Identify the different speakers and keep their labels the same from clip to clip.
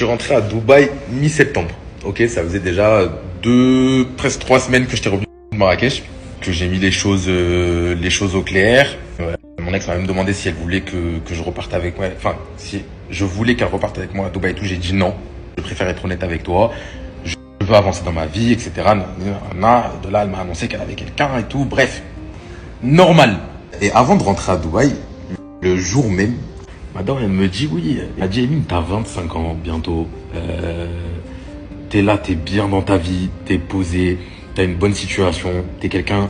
Speaker 1: Je suis rentré à Dubaï mi-septembre. Ok, ça faisait déjà presque 3 semaines que j'étais revenu de Marrakech, que j'ai mis les choses au clair. Mon ex m'a même demandé si elle voulait que je reparte avec moi. Enfin, si je voulais qu'elle reparte avec moi à Dubaï et tout. J'ai dit non. Je préfère être honnête avec toi. Je veux avancer dans ma vie, etc. De là, elle m'a annoncé qu'elle avait quelqu'un et tout. Bref, normal. Et avant de rentrer à Dubaï, le jour même, madame, elle me dit, oui, elle m'a dit, Emine, t'as 25 ans bientôt. T'es là, t'es bien dans ta vie, t'es posé, t'as une bonne situation, t'es quelqu'un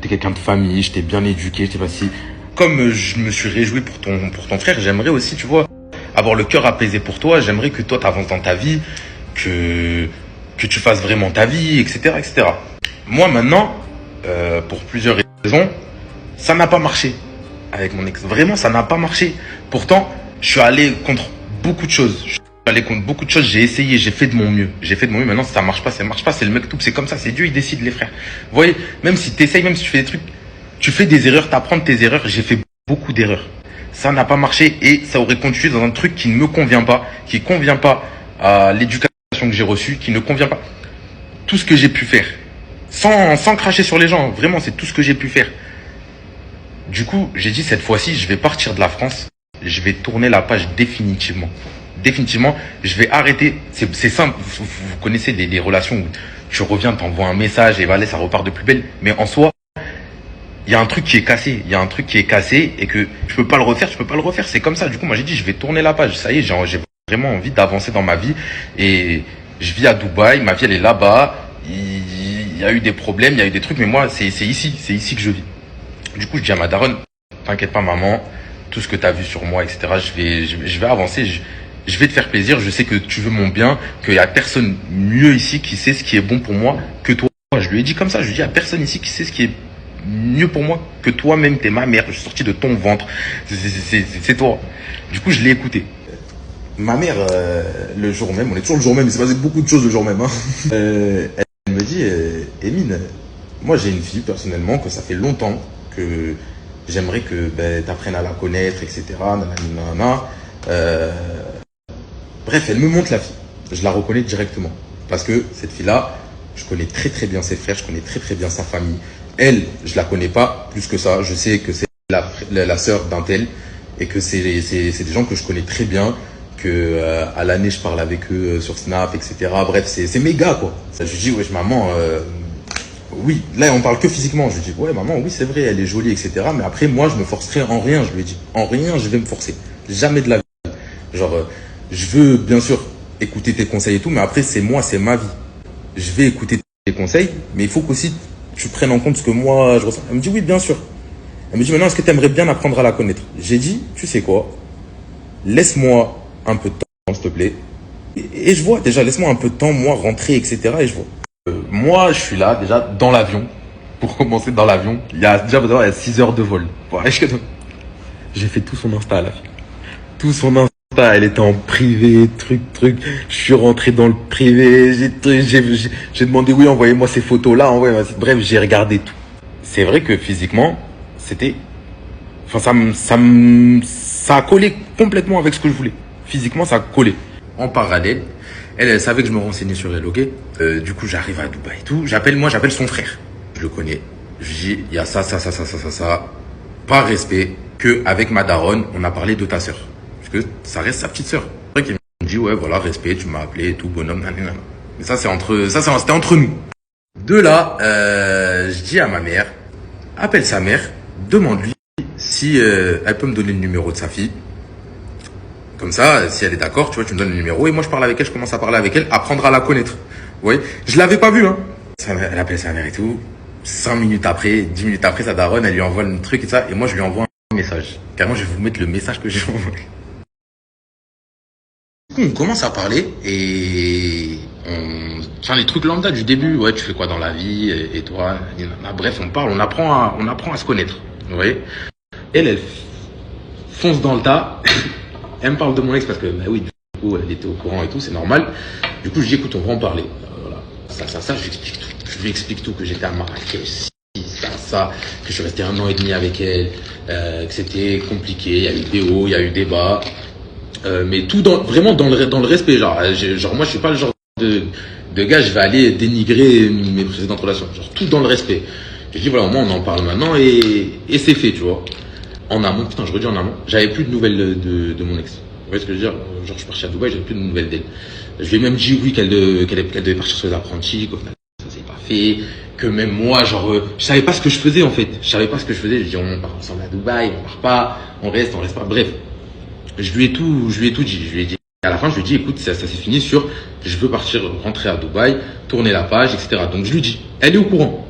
Speaker 1: de famille, je t'ai bien éduqué, je t'ai pas si. Comme je me suis réjoui pour ton frère, j'aimerais aussi, tu vois, avoir le cœur apaisé pour toi. J'aimerais que toi, t'avances dans ta vie, que tu fasses vraiment ta vie, etc., etc. Moi, maintenant, pour plusieurs raisons, ça n'a pas marché avec mon ex. Vraiment, ça n'a pas marché. Pourtant, je suis allé contre beaucoup de choses. J'ai essayé, j'ai fait de mon mieux. Maintenant, si ça marche pas, c'est le mec tout. C'est comme ça, c'est Dieu, il décide, les frères. Vous voyez, même si tu essayes, même si tu fais des trucs, tu fais des erreurs, t'apprends de tes erreurs. J'ai fait beaucoup d'erreurs. Ça n'a pas marché et ça aurait continué dans un truc qui ne me convient pas, qui convient pas à l'éducation que j'ai reçue, qui ne convient pas. Tout ce que j'ai pu faire, sans cracher sur les gens, vraiment, c'est tout ce que j'ai pu faire. Du coup, j'ai dit cette fois-ci, je vais partir de la France. Je vais tourner la page définitivement. Définitivement, je vais arrêter. C'est simple. Vous connaissez les relations où tu reviens, t'envoies un message et voilà, ça repart de plus belle. Mais en soi, il y a un truc qui est cassé. Il y a un truc qui est cassé et que je peux pas le refaire. C'est comme ça. Du coup, moi, j'ai dit, je vais tourner la page. Ça y est, j'ai vraiment envie d'avancer dans ma vie. Et je vis à Dubaï. Ma vie, elle est là-bas. Il y a eu des problèmes, il y a eu des trucs. Mais moi, c'est ici que je vis. Du coup, je dis à ma daronne, t'inquiète pas maman, tout ce que tu as vu sur moi, etc., je vais avancer, je vais te faire plaisir, je sais que tu veux mon bien, qu'il n'y a personne mieux ici qui sait ce qui est bon pour moi que toi. Je lui ai dit comme ça, je lui ai dit, il n'y a personne ici qui sait ce qui est mieux pour moi que toi-même, t'es ma mère, je suis sorti de ton ventre, c'est toi. Du coup, je l'ai écouté. Ma mère, le jour même, on est toujours le jour même, il s'est passé beaucoup de choses le jour même, hein. Elle me dit, Emine, moi j'ai une fille personnellement que ça fait longtemps que j'aimerais que tu apprennes à la connaître, etc. Nanana. Bref, elle me montre la fille. Je la reconnais directement. Parce que cette fille-là, je connais très très bien ses frères, je connais très très bien sa famille. Elle, je la connais pas plus que ça. Je sais que c'est la sœur d'un tel et que c'est des gens que je connais très bien. Que à l'année, je parle avec eux sur Snap, etc. Bref, c'est mes gars, quoi. Je lui dis, wesh, maman, oui, là on parle que physiquement. Je lui dis, ouais maman, oui c'est vrai, elle est jolie, etc. Mais après, moi je me forcerai en rien, je lui ai dit. En rien, je vais me forcer. Jamais de la vie. Genre, je veux bien sûr écouter tes conseils et tout, mais après c'est moi, c'est ma vie. Je vais écouter tes conseils, mais il faut qu'aussi tu prennes en compte ce que moi je ressens. Elle me dit, oui bien sûr. Elle me dit, maintenant est-ce que tu aimerais bien apprendre à la connaître? J'ai dit, tu sais quoi, laisse-moi un peu de temps, s'il te plaît. Et je vois déjà, laisse-moi un peu de temps, moi rentrer, etc. Et je vois. Moi, je suis là, déjà, dans l'avion. Pour commencer, dans l'avion. Il y a déjà, il y a 6 heures de vol. J'ai fait tout son Insta, la fille. Tout son Insta, elle était en privé, truc. Je suis rentré dans le privé. J'ai demandé, oui, envoyez-moi ces photos-là. Bref, j'ai regardé tout. C'est vrai que physiquement, c'était... Enfin, ça a collé complètement avec ce que je voulais. Physiquement, ça a collé. En parallèle, elle savait que je me renseignais sur elle, ok. Du coup, j'arrive à Dubaï et tout. J'appelle son frère. Je le connais. Je lui dis, il y a ça. Par respect, que avec ma daronne, on a parlé de ta sœur. Parce que ça reste sa petite sœur. C'est vrai qu'il me dit, ouais, voilà, respect, tu m'as appelé et tout, bonhomme, nanana. Mais ça, c'était entre nous. De là, je dis à ma mère, appelle sa mère, demande-lui si elle peut me donner le numéro de sa fille. Comme ça, si elle est d'accord, tu vois, tu me donnes le numéro et moi je parle avec elle, je commence à parler avec elle, apprendre à la connaître. Vous voyez, je l'avais pas vue, hein. Elle appelle sa mère et tout. 5 minutes après, 10 minutes après, sa daronne, elle lui envoie le truc et ça, et moi je lui envoie un message. Carrément, je vais vous mettre le message que j'ai envoyé. On commence à parler et enfin les trucs lambda du début. Ouais, tu fais quoi dans la vie et toi. Bref, on parle, on apprend à se connaître. Vous voyez. Elle fonce dans le tas. Elle me parle de mon ex parce que, bah oui, du coup, elle était au courant et tout, c'est normal. Du coup, je dis, écoute, on va en parler. Voilà. Ça, je lui explique tout, que j'étais à Marrakech, ça, que je suis resté 1 an et demi avec elle, que c'était compliqué, il y a eu des hauts, il y a eu des bas. Mais tout vraiment dans le respect. Genre, moi, je suis pas le genre de gars, je vais aller dénigrer mes précédentes relations. Genre, tout dans le respect. J'ai dit, voilà, au moins, on en parle maintenant et c'est fait, tu vois. En amont, putain, je redis en amont, j'avais plus de nouvelles de mon ex. Vous voyez ce que je veux dire? Genre, je suis parti à Dubaï, j'avais plus de nouvelles d'elle. Je lui ai même dit, oui, qu'elle devait partir sur les apprentis, qu'au final, ça s'est pas fait. Que même moi, genre, je savais pas ce que je faisais, en fait. Je savais pas ce que je faisais. Je dis, on part ensemble à Dubaï, on part pas, on reste pas. Bref. Je lui ai tout dit. Je lui ai dit. À la fin, je lui ai dit, écoute, ça s'est fini sur, je veux partir, rentrer à Dubaï, tourner la page, etc. Donc, je lui dis, elle est au courant.